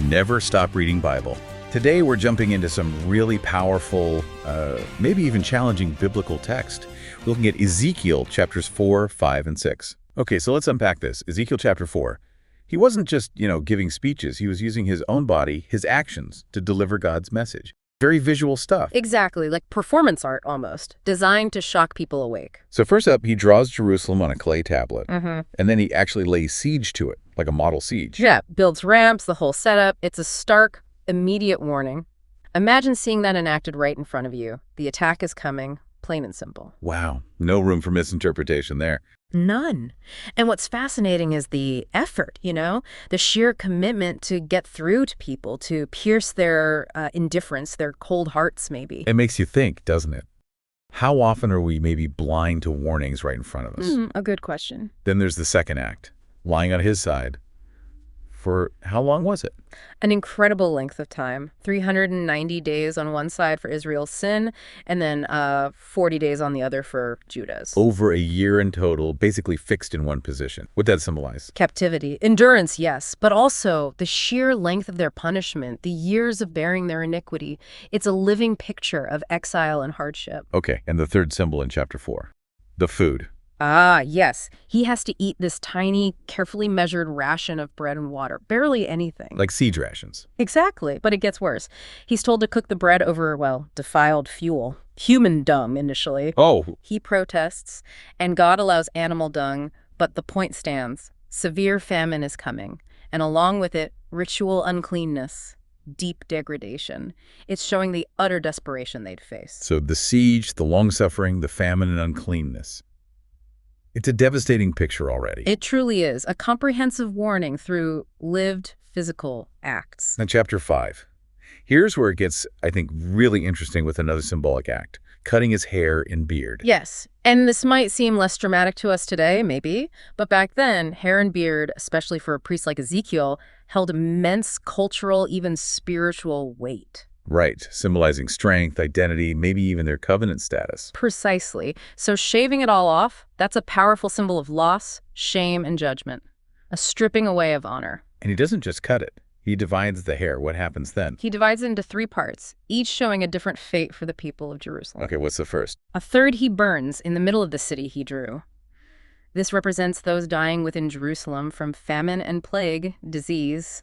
Never stop reading Bible. Today we're jumping into some really powerful, maybe even challenging biblical text. We're looking at Ezekiel chapters 4, 5, and 6. Okay, so let's unpack this. Ezekiel chapter 4. He wasn't just, giving speeches. He was using his own body, his actions, to deliver God's message. Very visual stuff. Exactly, like performance art almost, designed to shock people awake. So first up, he draws Jerusalem on a clay tablet, Mm-hmm. and then he actually lays siege to it, like a model siege. Yeah, builds ramps, the whole setup. It's a stark, immediate warning. Imagine seeing that enacted right in front of you. The attack is coming, plain and simple. Wow, no room for misinterpretation there. None. And what's fascinating is the effort, the sheer commitment to get through to people, to pierce their indifference, their cold hearts maybe. It makes you think, doesn't it? How often are we maybe blind to warnings right in front of us? A good question. Then there's the second act, lying on his side. For how long was it? An incredible length of time. 390 days on one side for Israel's sin, and then 40 days on the other for Judah's. Over a year in total, basically fixed in one position. What'd that symbolize? Captivity. Endurance, yes, but also the sheer length of their punishment, the years of bearing their iniquity. It's a living picture of exile and hardship. Okay, and the third symbol in chapter 4, the food. Ah, yes. He has to eat this tiny, carefully measured ration of bread and water. Barely anything. Like siege rations. Exactly, but it gets worse. He's told to cook the bread over, defiled fuel. Human dung, initially. Oh. He protests, and God allows animal dung, but the point stands. Severe famine is coming, and along with it, ritual uncleanness, deep degradation. It's showing the utter desperation they'd face. So the siege, the long-suffering, the famine, and uncleanness. It's a devastating picture already. It truly is. A comprehensive warning through lived physical acts. Now, chapter 5. Here's where it gets, I think, really interesting with another symbolic act, cutting his hair and beard. Yes, and this might seem less dramatic to us today, maybe, but back then, hair and beard, especially for a priest like Ezekiel, held immense cultural, even spiritual weight. Right, symbolizing strength, identity, maybe even their covenant status. Precisely. So shaving it all off, that's a powerful symbol of loss, shame, and judgment. A stripping away of honor. And he doesn't just cut it. He divides the hair. What happens then? He divides it into 3 parts, each showing a different fate for the people of Jerusalem. Okay, what's the first? A third he burns in the middle of the city he drew. This represents those dying within Jerusalem from famine and plague, disease,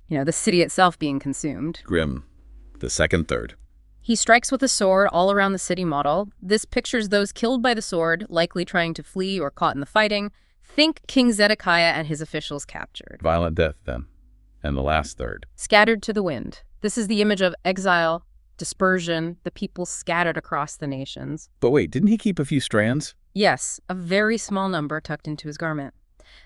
the city itself being consumed. Grim. The second third. He strikes with a sword all around the city model. This pictures those killed by the sword, likely trying to flee or caught in the fighting. Think King Zedekiah and his officials captured. Violent death, then. And the last third. Scattered to the wind. This is the image of exile, dispersion, the people scattered across the nations. But wait, didn't he keep a few strands? Yes, a very small number tucked into his garment.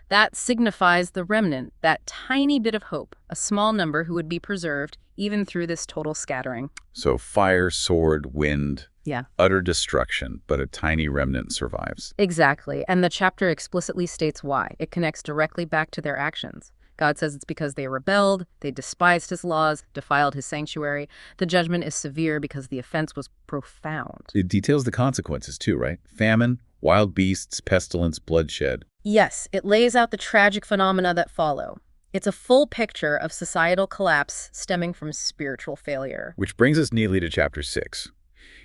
That signifies the remnant, that tiny bit of hope, a small number who would be preserved even through this total scattering. So fire, sword, wind, Yeah. utter destruction, but a tiny remnant survives. Exactly, and the chapter explicitly states why. It connects directly back to their actions. God says it's because they rebelled, they despised his laws, defiled his sanctuary. The judgment is severe because the offense was profound. It details the consequences too, right? Famine, wild beasts, pestilence, bloodshed. Yes, it lays out the tragic phenomena that follow. It's a full picture of societal collapse stemming from spiritual failure. Which brings us neatly to chapter 6.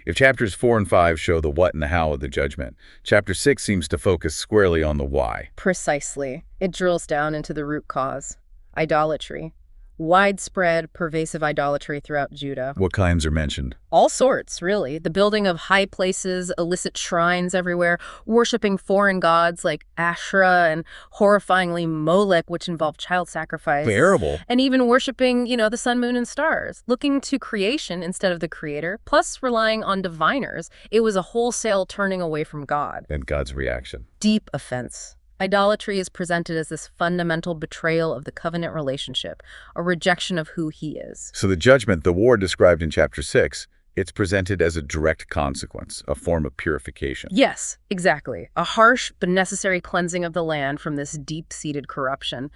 If chapters 4 and 5 show the what and the how of the judgment, chapter 6 seems to focus squarely on the why. Precisely. It drills down into the root cause. Idolatry. Widespread, pervasive idolatry throughout Judah. What kinds are mentioned? All sorts, really. The building of high places, illicit shrines everywhere, worshiping foreign gods like Asherah and horrifyingly Molech, which involved child sacrifice. Terrible. And even worshiping, the sun, moon, and stars. Looking to creation instead of the creator, plus relying on diviners. It was a wholesale turning away from God. And God's reaction. Deep offense. Idolatry is presented as this fundamental betrayal of the covenant relationship, a rejection of who he is. So the judgment, the war described in chapter 6, it's presented as a direct consequence, a form of purification. Yes, exactly. A harsh but necessary cleansing of the land from this deep-seated corruption.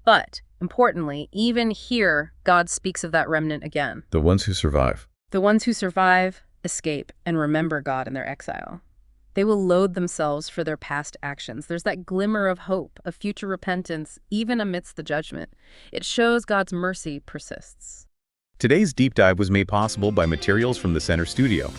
But, importantly, even here, God speaks of that remnant again. The ones who survive. The ones who survive, escape, and remember God in their exile. They will loathe themselves for their past actions. There's that glimmer of hope, of future repentance, even amidst the judgment. It shows God's mercy persists. Today's deep dive was made possible by materials from the Center Studio.